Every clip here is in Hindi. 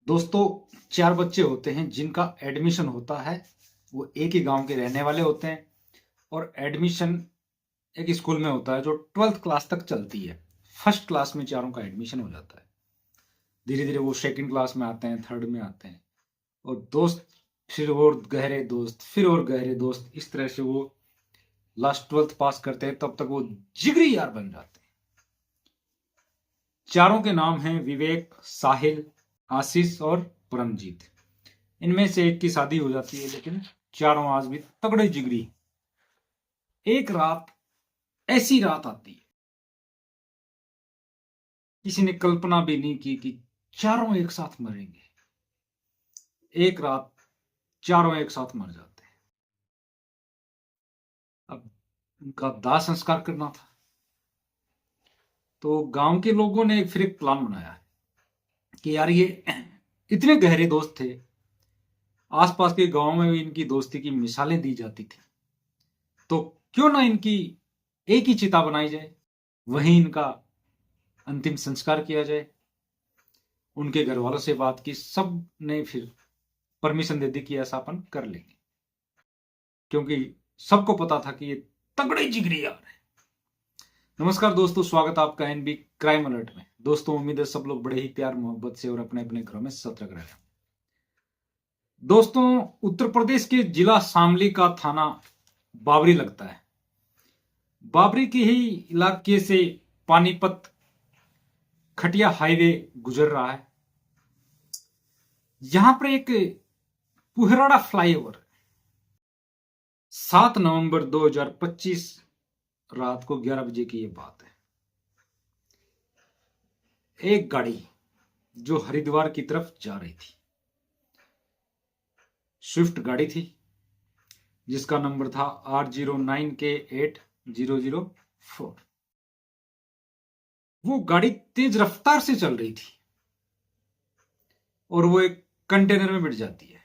दोस्तों, 4 बच्चे होते हैं जिनका एडमिशन होता है। वो एक ही गांव के रहने वाले होते हैं और एडमिशन एक स्कूल में होता है जो 12th क्लास तक चलती है। फर्स्ट क्लास में चारों का एडमिशन हो जाता है। धीरे धीरे वो सेकंड क्लास में आते हैं, थर्ड में आते हैं और दोस्त फिर और गहरे दोस्त, फिर और गहरे दोस्त, इस तरह से वो लास्ट 12th पास करते हैं। तब तक वो जिगरी यार बन जाते हैं। चारों के नाम हैं विवेक, साहिल, आशीष और परमजीत। इनमें से एक की शादी हो जाती है, लेकिन चारों आज भी तगड़े जिगरी। एक रात, ऐसी रात आती है किसी ने कल्पना भी नहीं की कि चारों एक साथ मरेंगे। एक रात चारों एक साथ मर जाते हैं। अब उनका दाह संस्कार करना था, तो गांव के लोगों ने फिर एक प्लान बनाया कि यार ये इतने गहरे दोस्त थे, आसपास के गांव में भी इनकी दोस्ती की मिसालें दी जाती थी, तो क्यों ना इनकी एक ही चिता बनाई जाए, वहीं इनका अंतिम संस्कार किया जाए। उनके घर वालों से बात की, सब ने फिर परमिशन दे दी कि ऐसा अपन कर लेंगे, क्योंकि सबको पता था कि ये तगड़े जिगरी यार है। नमस्कार दोस्तों, स्वागत आपका एनबी क्राइम अलर्ट में। दोस्तों, उम्मीद है सब लोग बड़े ही प्यार मोहब्बत से और अपने अपने घरों में सत रख रहे हैं। दोस्तों, उत्तर प्रदेश के जिला शामली का थाना बाबरी लगता है। बाबरी के ही इलाके से पानीपत खटिया हाईवे गुजर रहा है। यहां पर एक पुहराड़ा फ्लाईओवर 7 नवंबर 2025 रात को 11 बजे की ये बात है। एक गाड़ी जो हरिद्वार की तरफ जा रही थी, स्विफ्ट गाड़ी थी, जिसका नंबर था R09K8004। वो गाड़ी तेज रफ्तार से चल रही थी और वो एक कंटेनर में बैठ जाती है।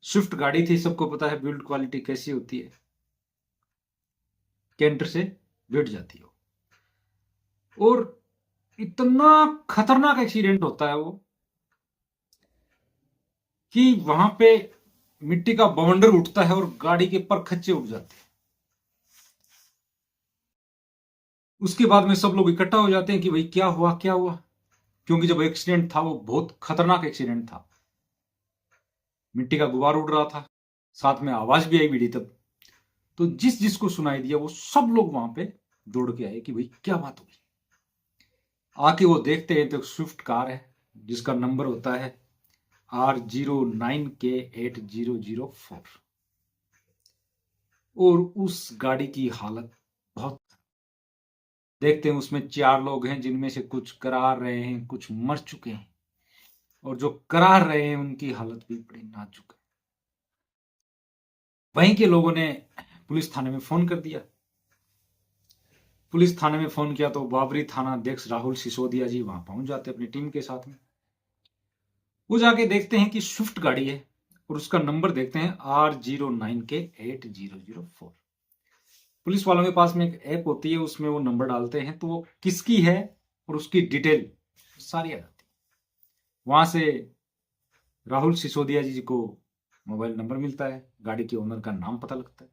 स्विफ्ट गाड़ी थी, सबको पता है बिल्ड क्वालिटी कैसी होती है, कैंटर से बैठ जाती है। और इतना खतरनाक एक्सीडेंट होता है वो कि वहां पे मिट्टी का बवंडर उठता है और गाड़ी के परखच्चे उठ जाते हैं। उसके बाद में सब लोग इकट्ठा हो जाते हैं कि भाई क्या हुआ क्या हुआ, क्योंकि जब एक्सीडेंट था वो बहुत खतरनाक एक्सीडेंट था। मिट्टी का गुबार उड़ रहा था, साथ में आवाज भी आई भिड़ी तब। तो जिस जिसको सुनाई दिया वो सब लोग वहां पे दौड़ के आए कि भाई क्या बात हुई। आके वो देखते हैं तो स्विफ्ट कार है जिसका नंबर होता है R09K8004। और उस गाड़ी की हालत बहुत, देखते हैं उसमें 4 लोग हैं जिनमें से कुछ करार रहे हैं, कुछ मर चुके हैं, और जो करार रहे हैं उनकी हालत भी बड़ी नाजुक है। वहीं के लोगों ने पुलिस थाने में फोन कर दिया। पुलिस थाने में फोन किया तो बाबरी थाना अध्यक्ष राहुल सिसोदिया जी वहां पहुंच जाते अपनी टीम के साथ में। वो जाके देखते हैं कि स्विफ्ट गाड़ी है और उसका नंबर देखते हैं R09K8004। पुलिस वालों के पास में एक ऐप होती है, उसमें वो नंबर डालते हैं तो वो किसकी है और उसकी डिटेल सारी आ जाती है। वहां से राहुल सिसोदिया जी को मोबाइल नंबर मिलता है, गाड़ी के ओनर का नाम पता लगता है।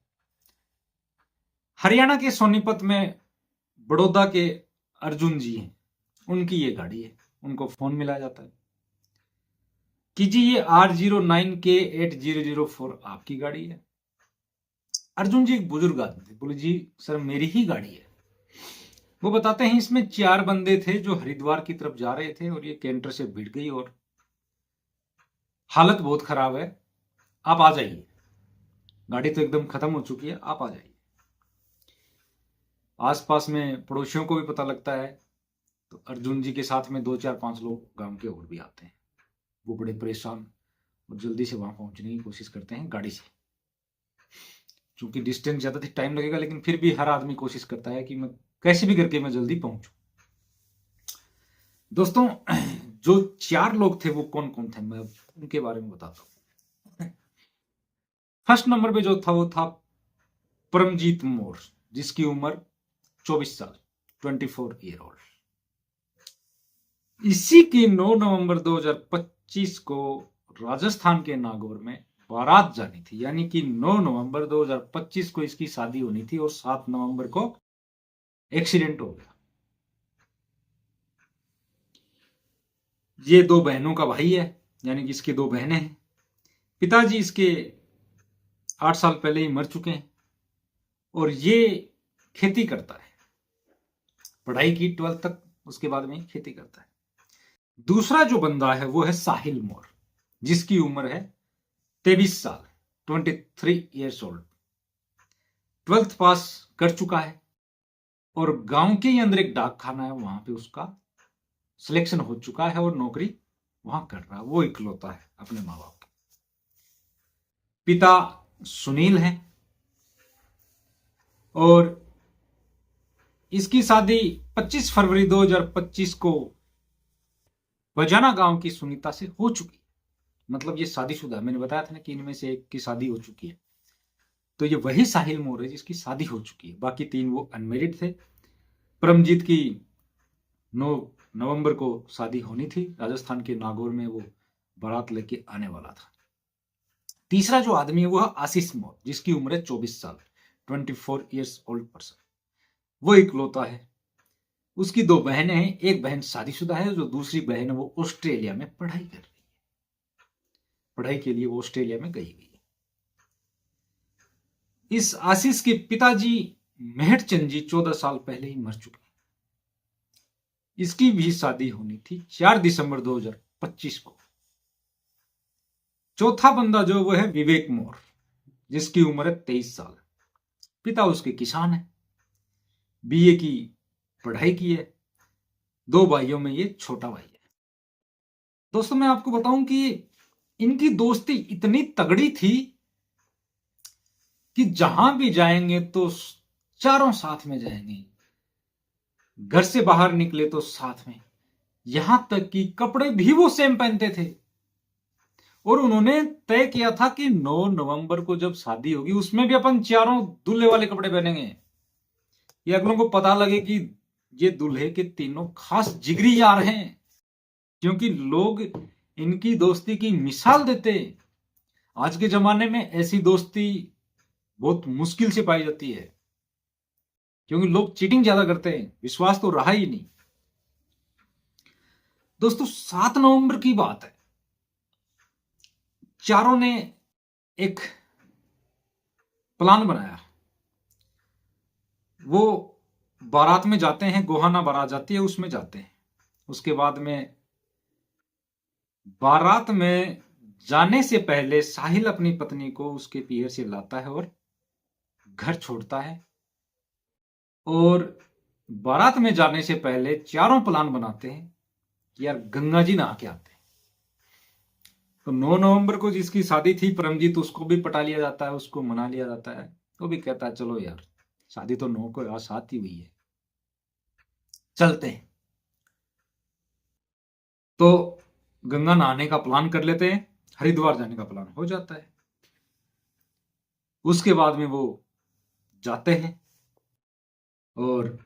हरियाणा के सोनीपत में बड़ौदा के अर्जुन जी हैं, उनकी ये गाड़ी है। उनको फोन मिलाया जाता है कि जी ये R09K8004 आपकी गाड़ी है। अर्जुन जी एक बुजुर्ग आदमी थे, बोले जी सर मेरी ही गाड़ी है। वो बताते हैं इसमें 4 बंदे थे जो हरिद्वार की तरफ जा रहे थे और ये कैंटर से भिड़ गई और हालत बहुत खराब है, आप आ जाइए, गाड़ी तो एकदम खत्म हो चुकी है, आप आ जाइए। आसपास में पड़ोसियों को भी पता लगता है, तो अर्जुन जी के साथ में 2 4 5 लोग गांव के और भी आते हैं। वो बड़े परेशान और जल्दी से वहां पहुंचने की कोशिश करते हैं गाड़ी से। चूंकि डिस्टेंस ज्यादा थी, टाइम लगेगा, लेकिन फिर भी हर आदमी कोशिश करता है कि मैं कैसे भी करके मैं जल्दी पहुंचू। दोस्तों, जो 4 लोग थे वो कौन कौन थे, मैं उनके बारे में बताता हूं। फर्स्ट नंबर पे जो था वो था परमजीत मोर, जिसकी उम्र 24 साल, 24 ईयर ओल्ड। इसी की 9 नवंबर 2025 को राजस्थान के नागौर में बारात जानी थी, यानी कि 9 नवंबर 2025 को इसकी शादी होनी थी और 7 नवंबर को एक्सीडेंट हो गया। ये दो बहनों का भाई है, यानी कि इसकी दो बहनें हैं। पिताजी इसके 8 साल पहले ही मर चुके हैं और ये खेती करता है, पढ़ाई की 12th तक, उसके बाद में खेती करता है। दूसरा जो बंदा है वो है साहिल मोर, जिसकी उम्र है 23 साल, 23 ईयर्स ओल्ड। 12th पास कर चुका है और गांव के ही अंदर एक डाक खाना है, वहां पे उसका सिलेक्शन हो चुका है और नौकरी वहां कर रहा है। वो इकलौता है अपने माँ बाप का। पिता सुनील है और इसकी शादी 25 फरवरी 2025 को बजाना गांव की सुनीता से हो चुकी। मतलब ये शादीशुदा, मैंने बताया था ना कि इनमें से एक की शादी हो चुकी है। तो ये वही साहिल मोर है जिसकी शादी हो चुकी है, बाकी 3 वो अनमेरिड थे। परमजीत की 9 नवंबर को शादी होनी थी, राजस्थान के नागौर में वो बारात लेके आने वाला था। तीसरा जो आदमी है वो है आशीष मोर, जिसकी उम्र है 24 साल, 24 ईयर्स ओल्ड पर्सन। वो इकलौता है। उसकी 2 बहनें हैं, एक बहन शादीशुदा है, जो दूसरी बहन है वो ऑस्ट्रेलिया में पढ़ाई कर रही है। पढ़ाई के लिए वो ऑस्ट्रेलिया में गई हुई है। इस आशीष के पिताजी मेहर चंद जी 14 साल पहले ही मर चुके हैं। इसकी भी शादी होनी थी 4 दिसंबर 2025 को। चौथा बंदा जो वो है विवेक मोर, जिसकी उम्र है 23 साल। पिता उसके किसान है, बीए की पढ़ाई की है। 2 भाइयों में ये छोटा भाई है। दोस्तों मैं आपको बताऊं कि इनकी दोस्ती इतनी तगड़ी थी कि जहां भी जाएंगे तो चारों साथ में जाएंगे, घर से बाहर निकले तो साथ में, यहां तक कि कपड़े भी वो सेम पहनते थे। और उन्होंने तय किया था कि 9 नवंबर को जब शादी होगी उसमें भी अपन चारों दूल्हे वाले कपड़े पहनेंगे, ये अगलों को पता लगे कि ये दूल्हे के तीनों खास जिगरी यार हैं, क्योंकि लोग इनकी दोस्ती की मिसाल देते। आज के जमाने में ऐसी दोस्ती बहुत मुश्किल से पाई जाती है, क्योंकि लोग चीटिंग ज्यादा करते हैं, विश्वास तो रहा ही नहीं। दोस्तों 7 नवंबर की बात है, चारों ने एक प्लान बनाया। वो बारात में जाते हैं, गोहाना बारात जाती है, उसमें जाते हैं। उसके बाद में बारात में जाने से पहले साहिल अपनी पत्नी को उसके पियर से लाता है और घर छोड़ता है। और बारात में जाने से पहले चारों प्लान बनाते हैं कि यार गंगा जी नहा के आते हैं। तो 9 नवंबर को जिसकी शादी थी परमजीत, उसको भी पटा लिया जाता है, उसको मना लिया जाता है। तो भी कहता है चलो यार, शादी तो 9 को आज 7 ही हुई है, चलते हैं। तो गंगा नहाने का प्लान कर लेते हैं, हरिद्वार जाने का प्लान हो जाता है। उसके बाद में वो जाते हैं और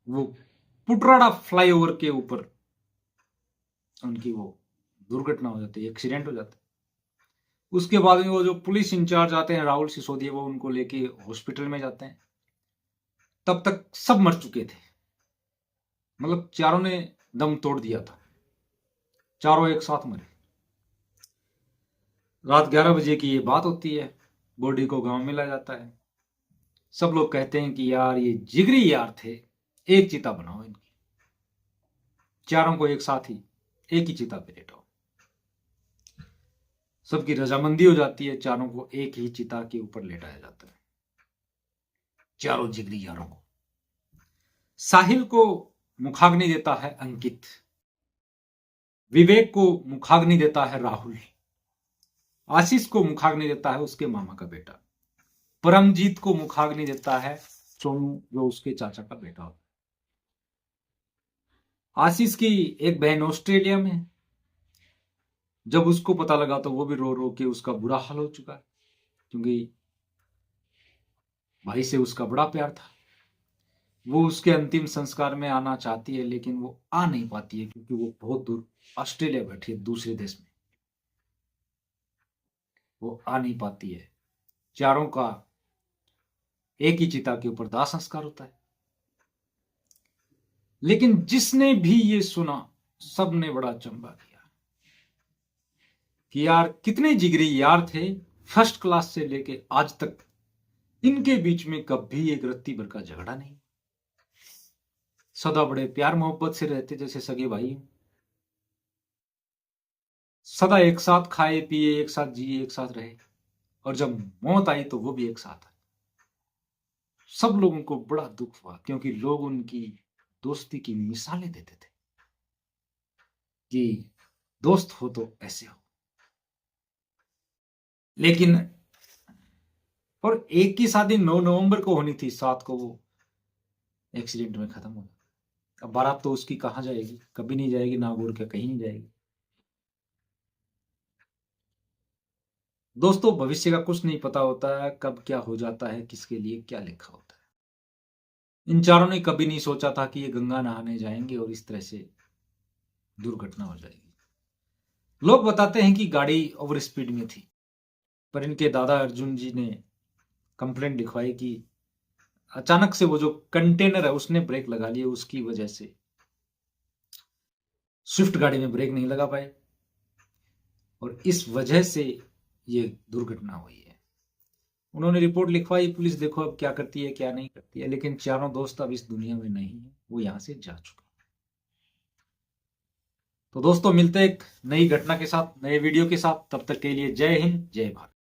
वो पुटराड़ा फ्लाईओवर के ऊपर उनकी वो दुर्घटना हो जाती है, एक्सीडेंट हो जाता है। उसके बाद में वो जो पुलिस इंचार्ज आते हैं राहुल सिसोदिया, वो उनको लेके हॉस्पिटल में जाते हैं। तब तक सब मर चुके थे, मतलब चारों ने दम तोड़ दिया था, चारों एक साथ मरे। रात 11 बजे की ये बात होती है, बॉडी को गांव में लाया जाता है। सब लोग कहते हैं कि यार ये जिगरी यार थे, एक चिता बनाओ इनकी, चारों को एक साथ ही एक ही चिता पे लेटाओ। सबकी रजामंदी हो जाती है, चारों को एक ही चिता के ऊपर लेटाया जाता है, चारों जिगरी यारों को। साहिल को मुखाग्नि देता है अंकित, विवेक को मुखाग्नि देता है राहुल, आशीष को मुखाग्नि देता है उसके मामा का बेटा, परमजीत को मुखाग्नि देता है सोनू, जो उसके चाचा का बेटा होता है। आशीष की एक बहन ऑस्ट्रेलिया में है। जब उसको पता लगा तो वो भी रो रो के उसका बुरा हाल हो चुका है, क्योंकि भाई से उसका बड़ा प्यार था। वो उसके अंतिम संस्कार में आना चाहती है, लेकिन वो आ नहीं पाती है क्योंकि वो बहुत दूर ऑस्ट्रेलिया बैठी है, दूसरे देश में। वो आ नहीं पाती है। चारों का एक ही चिता के ऊपर दाह संस्कार होता है। लेकिन जिसने भी ये सुना, सबने बड़ा अचंभा किया कि यार कितने जिगरी यार थे, फर्स्ट क्लास से लेके आज तक इनके बीच में कभी एक रत्ती भर का झगड़ा नहीं। सदा बड़े प्यार मोहब्बत से रहते जैसे सगे भाई। सदा एक साथ खाए पिए, एक साथ जिए, एक साथ रहे, और जब मौत आई तो वो भी एक साथ आई। सब लोगों को बड़ा दुख हुआ क्योंकि लोग उनकी दोस्ती की मिसालें देते थे कि दोस्त हो तो ऐसे हो। लेकिन और एक की शादी 9 नवंबर को होनी थी, 7 को वो एक्सीडेंट में खत्म हो गया। अब बारात तो उसकी कहां जाएगी, कभी नहीं जाएगी, नागौर के कहीं नहीं जाएगी। दोस्तों, भविष्य का कुछ नहीं पता होता है, कब क्या हो जाता है, किसके लिए क्या लिखा होता है। इन चारों ने कभी नहीं सोचा था कि ये गंगा नहाने जाएंगे और इस तरह से दुर्घटना हो जाएगी। लोग बताते हैं कि गाड़ी ओवर स्पीड में थी, पर इनके दादा अर्जुन जी ने कंप्लेंट लिखवाई कि अचानक से वो जो कंटेनर है उसने ब्रेक लगा लिए, उसकी वजह से स्विफ्ट गाड़ी में ब्रेक नहीं लगा पाए और इस वजह से ये दुर्घटना हुई है। उन्होंने रिपोर्ट लिखवाई, पुलिस देखो अब क्या करती है क्या नहीं करती है। लेकिन चारों दोस्त अब इस दुनिया में नहीं है, वो यहां से जा चुके हैं। तो दोस्तों, मिलते हैं एक नई घटना के साथ, नए वीडियो के साथ। तब तक के लिए जय हिंद, जय भारत।